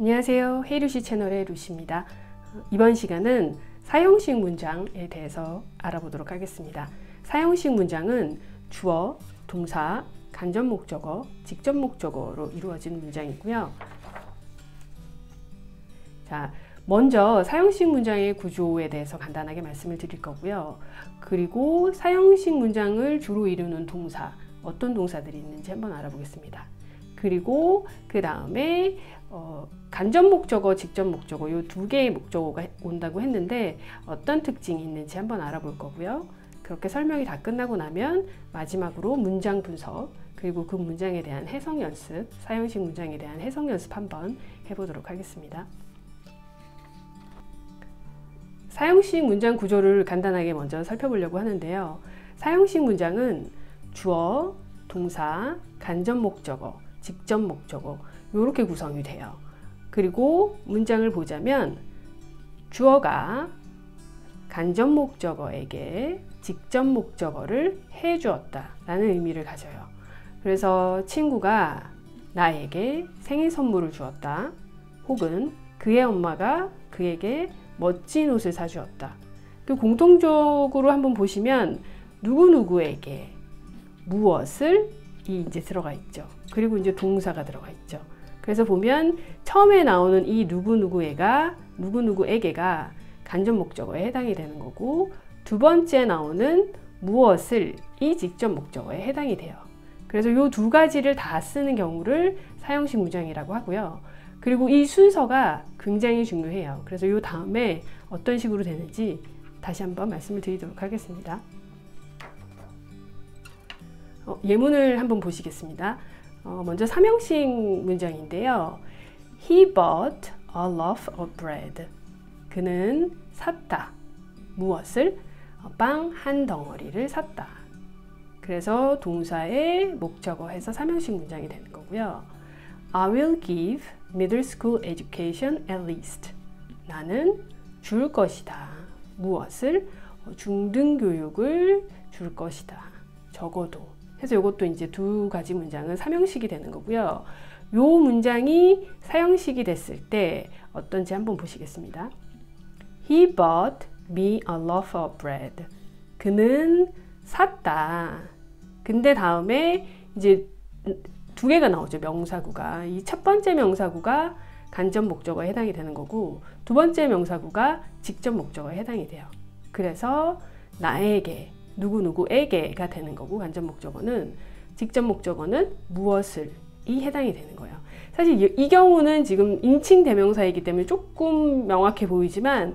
안녕하세요. 헤이루시 채널의 루시입니다. 이번 시간은 사형식 문장에 대해서 알아보도록 하겠습니다. 사형식 문장은 주어, 동사, 간접 목적어, 직접 목적어로 이루어진 문장이고요. 자, 먼저 사형식 문장의 구조에 대해서 간단하게 말씀을 드릴 거고요. 그리고 사형식 문장을 주로 이루는 동사, 어떤 동사들이 있는지 한번 알아보겠습니다. 그리고 그 다음에 간접 목적어, 직접 목적어 이 두 개의 목적어가 온다고 했는데 어떤 특징이 있는지 한번 알아볼 거고요. 그렇게 설명이 다 끝나고 나면 마지막으로 문장 분석, 그리고 그 문장에 대한 해석 연습, 사형식 문장에 대한 해석 연습 한번 해보도록 하겠습니다. 사형식 문장 구조를 간단하게 먼저 살펴보려고 하는데요. 사형식 문장은 주어, 동사, 간접 목적어, 직접 목적어 이렇게 구성이 돼요. 그리고 문장을 보자면 주어가 간접 목적어에게 직접 목적어를 해주었다 라는 의미를 가져요. 그래서 친구가 나에게 생일 선물을 주었다, 혹은 그의 엄마가 그에게 멋진 옷을 사주었다. 그 공통적으로 한번 보시면 누구누구에게 무엇을 이 이제 들어가 있죠. 그리고 이제 동사가 들어가 있죠. 그래서 보면 처음에 나오는 이 누구누구에게가 간접 목적어에 해당이 되는 거고, 두 번째 나오는 무엇을 이 직접 목적어에 해당이 돼요. 그래서 이 두 가지를 다 쓰는 경우를 사형식 문장이라고 하고요. 그리고 이 순서가 굉장히 중요해요. 그래서 이 다음에 어떤 식으로 되는지 다시 한번 말씀을 드리도록 하겠습니다. 예문을 한번 보시겠습니다. 먼저 삼형식 문장인데요. He bought a loaf of bread. 그는 샀다. 무엇을? 빵 한 덩어리를 샀다. 그래서 동사의 목적어 해서 삼형식 문장이 되는 거고요. I will give middle school education at least. 나는 줄 것이다. 무엇을? 중등교육을 줄 것이다. 적어도. 그래서 이것도 이제 두 가지 문장은 삼형식이 되는 거고요. 요 문장이 사형식이 됐을 때 어떤지 한번 보시겠습니다. He bought me a loaf of bread. 그는 샀다. 근데 다음에 이제 두 개가 나오죠. 명사구가. 이 첫 번째 명사구가 간접 목적어에 해당이 되는 거고, 두 번째 명사구가 직접 목적어에 해당이 돼요. 그래서 나에게, 누구누구에게가 되는 거고, 간접 목적어는, 직접 목적어는 무엇을 이 해당이 되는 거예요. 사실 이 경우는 지금 인칭 대명사이기 때문에 조금 명확해 보이지만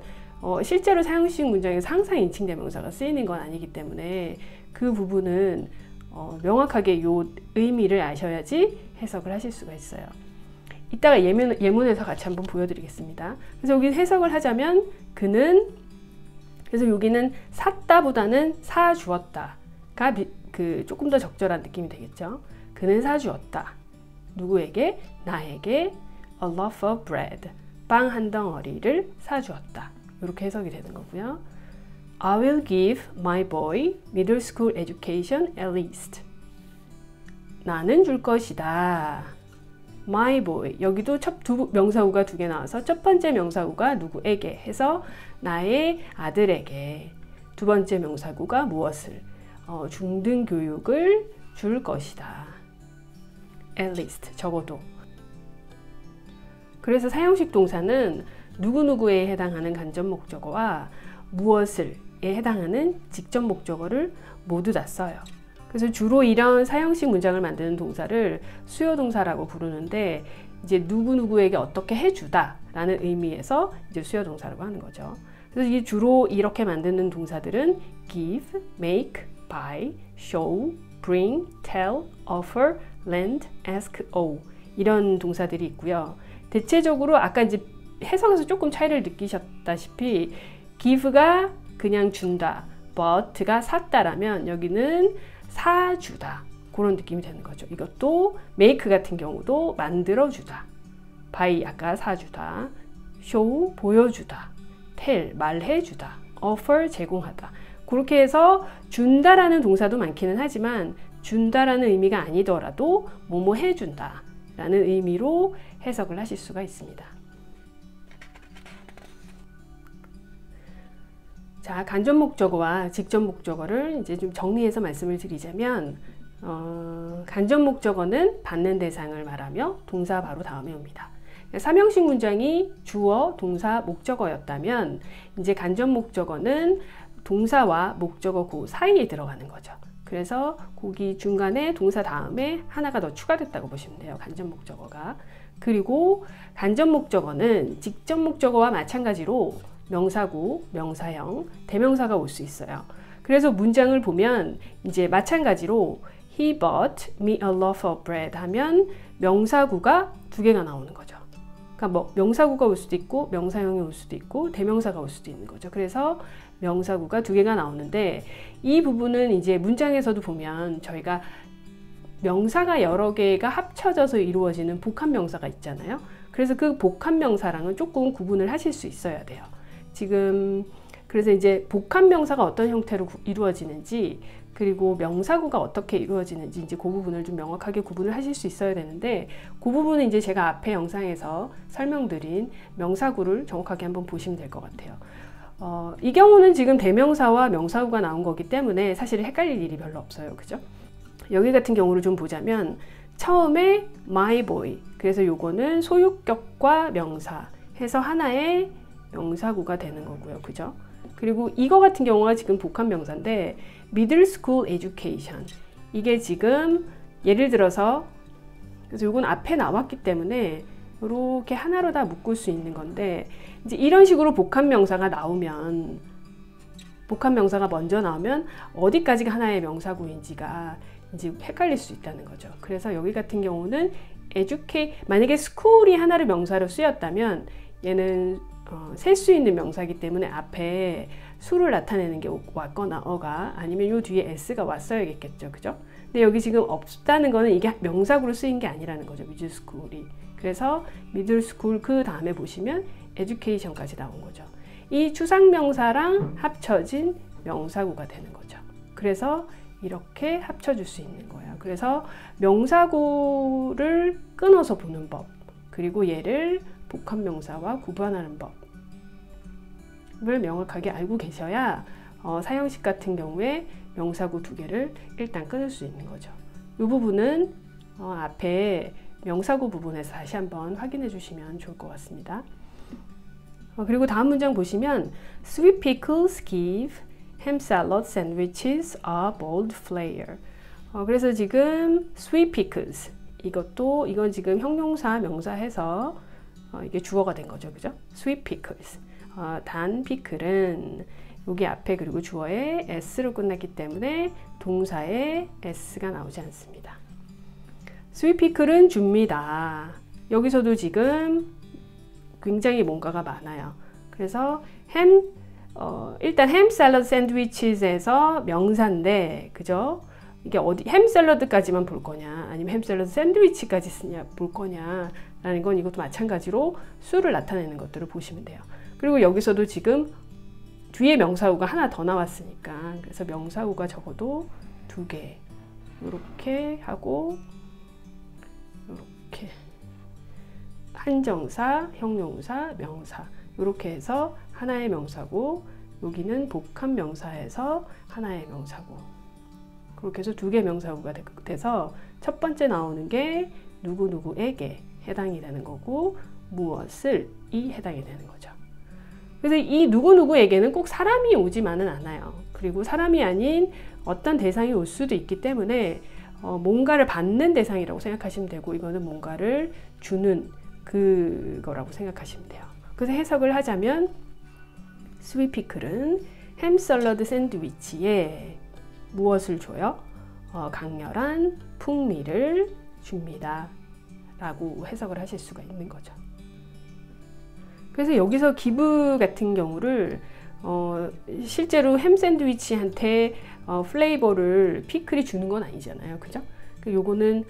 실제로 사형식 문장에서 항상 인칭 대명사가 쓰이는 건 아니기 때문에 그 부분은 명확하게 요 의미를 아셔야지 해석을 하실 수가 있어요. 이따가 예문에서 같이 한번 보여드리겠습니다. 그래서 여기 해석을 하자면 그는, 그래서 여기는 샀다보다는 사주었다가 조금 더 적절한 느낌이 되겠죠. 그는 사주었다. 누구에게? 나에게 a loaf of bread. 빵 한 덩어리를 사주었다. 이렇게 해석이 되는 거고요. I will give my boy middle school education at least. 나는 줄 것이다. My boy. 여기도 명사구가 두 개 나와서 첫 번째 명사구가 누구에게 해서 나의 아들에게, 두 번째 명사구가 무엇을? 중등교육을 줄 것이다. At least. 적어도. 그래서 사형식 동사는 누구누구에 해당하는 간접 목적어와 무엇을에 해당하는 직접 목적어를 모두 다 써요. 그래서 주로 이런 사형식 문장을 만드는 동사를 수요 동사라고 부르는데, 이제 누구누구에게 어떻게 해주다 라는 의미에서 이제 수요 동사라고 하는 거죠. 그래서 이게 주로 이렇게 만드는 동사들은 give, make, buy, show, bring, tell, offer, lend, ask, owe 이런 동사들이 있고요. 대체적으로 아까 이제 해석에서 조금 차이를 느끼셨다시피 give가 그냥 준다, but가 샀다라면 여기는 사주다, 그런 느낌이 되는 거죠. 이것도 make 같은 경우도 만들어주다, buy 아까 사주다, show 보여주다, tell 말해주다, offer 제공하다. 그렇게 해서 준다라는 동사도 많기는 하지만 준다라는 의미가 아니더라도 뭐뭐 해준다 라는 의미로 해석을 하실 수가 있습니다. 자, 간접 목적어와 직접 목적어를 이제 좀 정리해서 말씀을 드리자면, 간접 목적어는 받는 대상을 말하며 동사 바로 다음에 옵니다. 삼형식 문장이 주어, 동사, 목적어였다면 이제 간접 목적어는 동사와 목적어 그 사이에 들어가는 거죠. 그래서 거기 중간에 동사 다음에 하나가 더 추가됐다고 보시면 돼요. 간접 목적어가. 그리고 간접 목적어는 직접 목적어와 마찬가지로 명사구, 명사형, 대명사가 올 수 있어요. 그래서 문장을 보면 이제 마찬가지로 He bought me a loaf of bread 하면 명사구가 두 개가 나오는 거죠. 그러니까 뭐 명사구가 올 수도 있고 명사형이 올 수도 있고 대명사가 올 수도 있는 거죠. 그래서 명사구가 두 개가 나오는데 이 부분은 이제 문장에서도 보면 저희가 명사가 여러 개가 합쳐져서 이루어지는 복합명사가 있잖아요. 그래서 그 복합명사랑은 조금 구분을 하실 수 있어야 돼요. 지금 그래서 이제 복합명사가 어떤 형태로 이루어지는지 그리고 명사구가 어떻게 이루어지는지 이제 그 부분을 좀 명확하게 구분을 하실 수 있어야 되는데 그 부분은 이제 제가 앞에 영상에서 설명드린 명사구를 정확하게 한번 보시면 될 것 같아요. 이 경우는 지금 대명사와 명사구가 나온 거기 때문에 사실 헷갈릴 일이 별로 없어요. 그죠? 여기 같은 경우를 좀 보자면 처음에 my boy 그래서 요거는 소유격과 명사 해서 하나의 명사구가 되는 거고요. 그죠? 그리고 이거 같은 경우가 지금 복합명사인데 middle school education 이게 지금 예를 들어서 그래서 요건 앞에 나왔기 때문에 이렇게 하나로 다 묶을 수 있는 건데 이제 이런 식으로 복합명사가 나오면 복합명사가 먼저 나오면 어디까지가 하나의 명사구인지가 이제 헷갈릴 수 있다는 거죠. 그래서 여기 같은 경우는 만약에 school이 하나를 명사로 쓰였다면 얘는 셀 수 있는 명사이기 때문에 앞에 수를 나타내는 게 왔거나 어가 아니면 요 뒤에 s가 왔어야겠죠. 그죠? 근데 여기 지금 없다는 거는 이게 명사구로 쓰인 게 아니라는 거죠. middle school이. 그래서 middle school 그 다음에 보시면 education까지 나온 거죠. 이 추상명사랑 합쳐진 명사구가 되는 거죠. 그래서 이렇게 합쳐줄 수 있는 거예요. 그래서 명사구를 끊어서 보는 법 그리고 얘를 복합명사와 구분하는 법을 명확하게 알고 계셔야 사형식 같은 경우에 명사구 두 개를 일단 끊을 수 있는 거죠. 이 부분은 앞에 명사구 부분에서 다시 한번 확인해 주시면 좋을 것 같습니다. 그리고 다음 문장 보시면 Sweet pickles give ham salad sandwiches a bold flair. 그래서 지금 sweet pickles 이건 지금 형용사 명사해서 이게 주어가 된 거죠. 그죠? sweet pickles. 단 피클은 여기 앞에 그리고 주어에 s로 끝났기 때문에 동사에 s가 나오지 않습니다. sweet pickle은 줍니다. 여기서도 지금 굉장히 뭔가가 많아요. 그래서 일단 햄 샐러드 샌드위치에서 명사인데 그죠? 이게 어디 햄 샐러드까지만 볼 거냐 아니면 햄 샐러드 샌드위치까지 볼 거냐 라는 건 이것도 마찬가지로 수를 나타내는 것들을 보시면 돼요. 그리고 여기서도 지금 뒤에 명사구가 하나 더 나왔으니까 그래서 명사구가 적어도 두 개 이렇게 하고 이렇게 한정사, 형용사, 명사 이렇게 해서 하나의 명사고 여기는 복합명사에서 하나의 명사고 그렇게 해서 두 개의 명사구가 돼서 첫 번째 나오는 게 누구누구에게 해당이 되는 거고 무엇을이 해당이 되는 거죠. 그래서 이 누구누구에게는 꼭 사람이 오지만은 않아요. 그리고 사람이 아닌 어떤 대상이 올 수도 있기 때문에 뭔가를 받는 대상이라고 생각하시면 되고 이거는 뭔가를 주는 그거라고 생각하시면 돼요. 그래서 해석을 하자면 스윗 피클은 햄 샐러드 샌드위치에 무엇을 줘요? 강렬한 풍미를 줍니다. 라고 해석을 하실 수가 있는 거죠. 그래서 여기서 give 같은 경우를 실제로 햄 샌드위치한테 플레이버를 피클이 주는 건 아니잖아요. 그죠? 요거는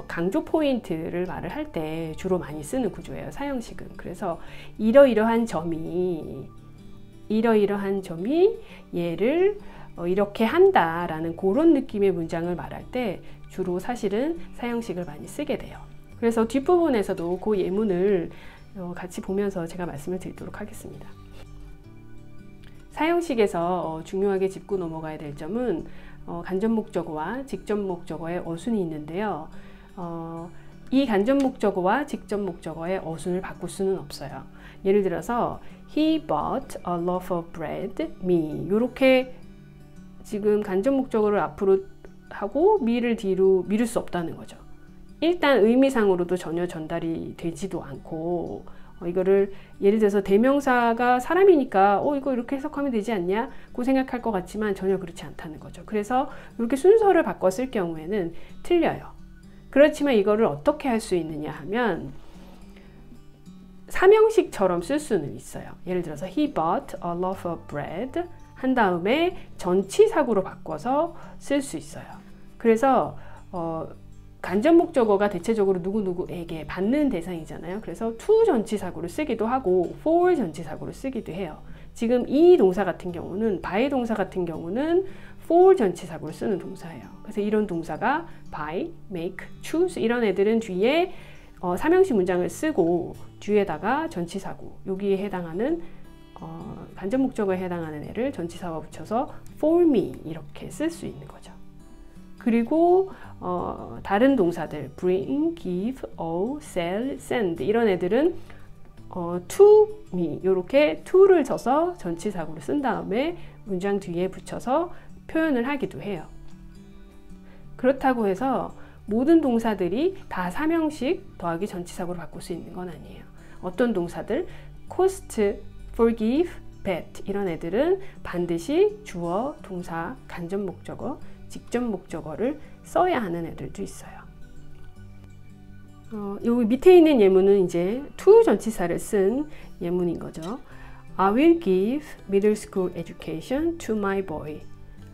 강조 포인트를 말을 할 때 주로 많이 쓰는 구조예요. 사형식은. 그래서 이러이러한 점이 얘를 이렇게 한다라는 그런 느낌의 문장을 말할 때 주로 사실은 사형식을 많이 쓰게 돼요. 그래서 뒷부분에서도 그 예문을 같이 보면서 제가 말씀을 드리도록 하겠습니다. 사형식에서 중요하게 짚고 넘어가야 될 점은 간접 목적어와 직접 목적어의 어순이 있는데요. 이 간접 목적어와 직접 목적어의 어순을 바꿀 수는 없어요. 예를 들어서 He bought a loaf of bread, me. 이렇게 지금 간접 목적어를 앞으로 하고 me를 뒤로 미룰 수 없다는 거죠. 일단 의미상으로도 전혀 전달이 되지도 않고 이거를 예를 들어서 대명사가 사람이니까 이거 이렇게 해석하면 되지 않냐? 고 생각할 것 같지만 전혀 그렇지 않다는 거죠. 그래서 이렇게 순서를 바꿔 쓸 경우에는 틀려요. 그렇지만 이거를 어떻게 할 수 있느냐 하면 삼형식처럼 쓸 수는 있어요. 예를 들어서 He bought a loaf of bread 한 다음에 전치사구로 바꿔서 쓸 수 있어요. 그래서 간접 목적어가 대체적으로 누구누구에게 받는 대상이잖아요. 그래서 to 전치사구를 쓰기도 하고 for 전치사구를 쓰기도 해요. 지금 이 동사 같은 경우는 by 동사 같은 경우는 for 전치사구를 쓰는 동사예요. 그래서 이런 동사가 buy, make, choose 이런 애들은 뒤에 삼형식 문장을 쓰고 뒤에다가 전치사구 여기에 해당하는 간접 목적어에 해당하는 애를 전치사와 붙여서 for me 이렇게 쓸 수 있는 거죠. 그리고 다른 동사들 bring, give, owe, sell, send 이런 애들은 to me 이렇게 to를 써서 전치사구를 쓴 다음에 문장 뒤에 붙여서 표현을 하기도 해요. 그렇다고 해서 모든 동사들이 다 삼형식 더하기 전치사구로 바꿀 수 있는 건 아니에요. 어떤 동사들 cost, forgive, bet 이런 애들은 반드시 주어, 동사, 간접 목적어, 직접 목적어를 써야 하는 애들도 있어요. 여기 밑에 있는 예문은 이제 to 전치사를 쓴 예문인 거죠. I will give middle school education to my boy.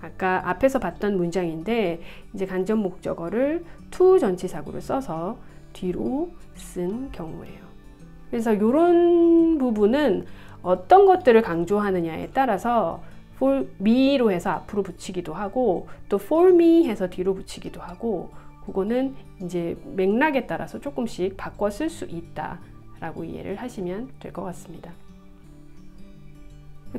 아까 앞에서 봤던 문장인데 이제 간접 목적어를 to 전치사구를 써서 뒤로 쓴 경우예요. 그래서 이런 부분은 어떤 것들을 강조하느냐에 따라서 for me로 해서 앞으로 붙이기도 하고 또 for me 해서 뒤로 붙이기도 하고 그거는 이제 맥락에 따라서 조금씩 바꿔 쓸 수 있다라고 이해를 하시면 될 것 같습니다.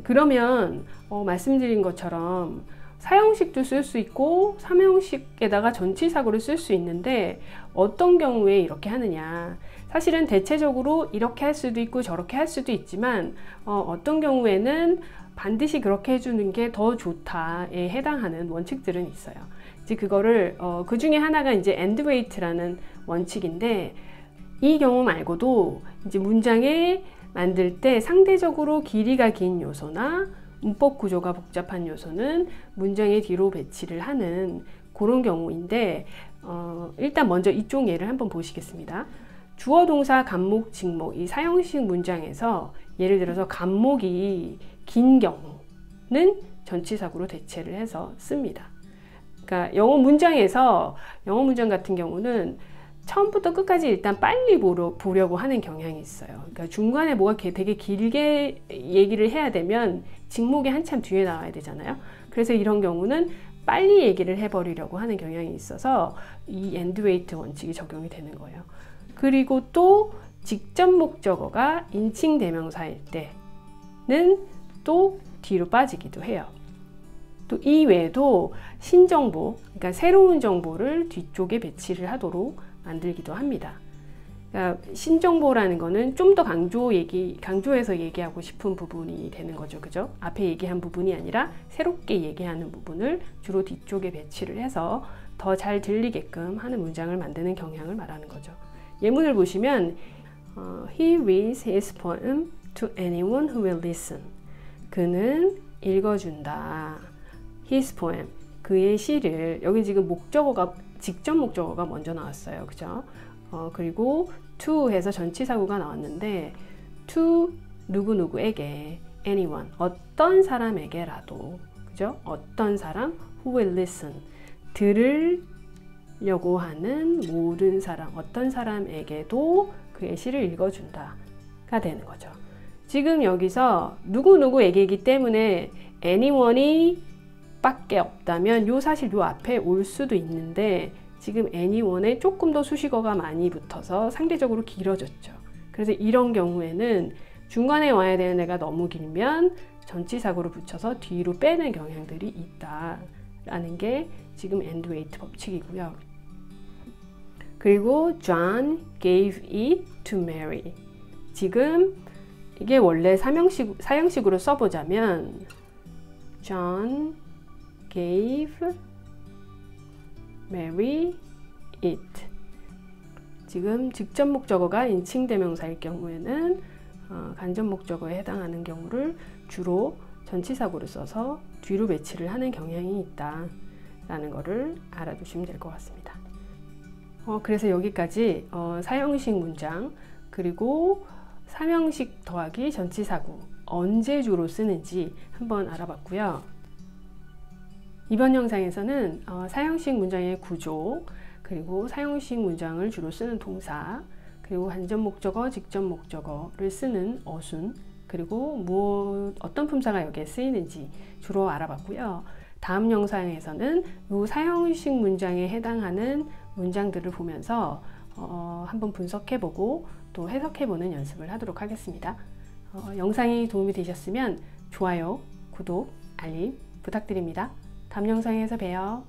그러면 말씀드린 것처럼 사형식도 쓸 수 있고 삼형식에다가 전치사구를 쓸 수 있는데 어떤 경우에 이렇게 하느냐 사실은 대체적으로 이렇게 할 수도 있고 저렇게 할 수도 있지만 어떤 경우에는 반드시 그렇게 해주는 게 더 좋다에 해당하는 원칙들은 있어요. 이제 그거를 그 중에 하나가 이제 end weight라는 원칙인데 이 경우 말고도 이제 문장에 만들 때 상대적으로 길이가 긴 요소나 문법 구조가 복잡한 요소는 문장의 뒤로 배치를 하는 그런 경우인데 일단 먼저 이쪽 예를 한번 보시겠습니다. 주어, 동사, 간목, 직목 이 사형식 문장에서 예를 들어서 간목이 긴 경우는 전치사구로 대체를 해서 씁니다. 그러니까 영어 문장 같은 경우는 처음부터 끝까지 일단 빨리 보려고 하는 경향이 있어요. 그러니까 중간에 뭐가 되게 길게 얘기를 해야 되면 직목이 한참 뒤에 나와야 되잖아요. 그래서 이런 경우는 빨리 얘기를 해버리려고 하는 경향이 있어서 이 end weight 원칙이 적용이 되는 거예요. 그리고 또 직접 목적어가 인칭 대명사일 때는 또 뒤로 빠지기도 해요. 또 이외에도 신정보, 그러니까 새로운 정보를 뒤쪽에 배치를 하도록 만들기도 합니다. 그러니까 신정보라는 거는 좀 더 강조해서 얘기하고 싶은 부분이 되는 거죠. 그죠? 앞에 얘기한 부분이 아니라 새롭게 얘기하는 부분을 주로 뒤쪽에 배치를 해서 더 잘 들리게끔 하는 문장을 만드는 경향을 말하는 거죠. 예문을 보시면 He reads his poem to anyone who will listen. 그는 읽어준다. His poem, 그의 시를. 여기 지금 목적어가 직접 목적어가 먼저 나왔어요. 그죠? 그리고 to 해서 전치사구가 나왔는데 to 누구누구에게 anyone, 어떤 사람에게라도. 그죠? 어떤 사람 who will listen, 들으려고 하는 모든 사람, 어떤 사람에게도 그의 시를 읽어준다가 되는 거죠. 지금 여기서 누구누구에게이기 때문에 anyone이 밖에 없다면 요 사실 요 앞에 올 수도 있는데 지금 anyone에 조금 더 수식어가 많이 붙어서 상대적으로 길어졌죠. 그래서 이런 경우에는 중간에 와야 되는 애가 너무 길면 전치사구를 붙여서 뒤로 빼는 경향들이 있다라는 게 지금 and wait 법칙이고요. 그리고 John gave it to Mary. 지금 이게 원래 사형식으로 써보자면 John gave Mary it. 지금 직접 목적어가 인칭대명사일 경우에는 간접 목적어에 해당하는 경우를 주로 전치사구를 써서 뒤로 배치를 하는 경향이 있다라는 것을 알아두시면 될 것 같습니다. 그래서 여기까지 사형식 문장 그리고 삼형식 더하기 전치사구 언제 주로 쓰는지 한번 알아봤고요. 이번 영상에서는 사형식 문장의 구조 그리고 사형식 문장을 주로 쓰는 동사 그리고 간접 목적어, 직접 목적어를 쓰는 어순 그리고 어떤 품사가 여기에 쓰이는지 주로 알아봤고요. 다음 영상에서는 이 사형식 문장에 해당하는 문장들을 보면서 한번 분석해보고 또 해석해보는 연습을 하도록 하겠습니다. 영상이 도움이 되셨으면 좋아요, 구독, 알림 부탁드립니다. 다음 영상에서 봬요.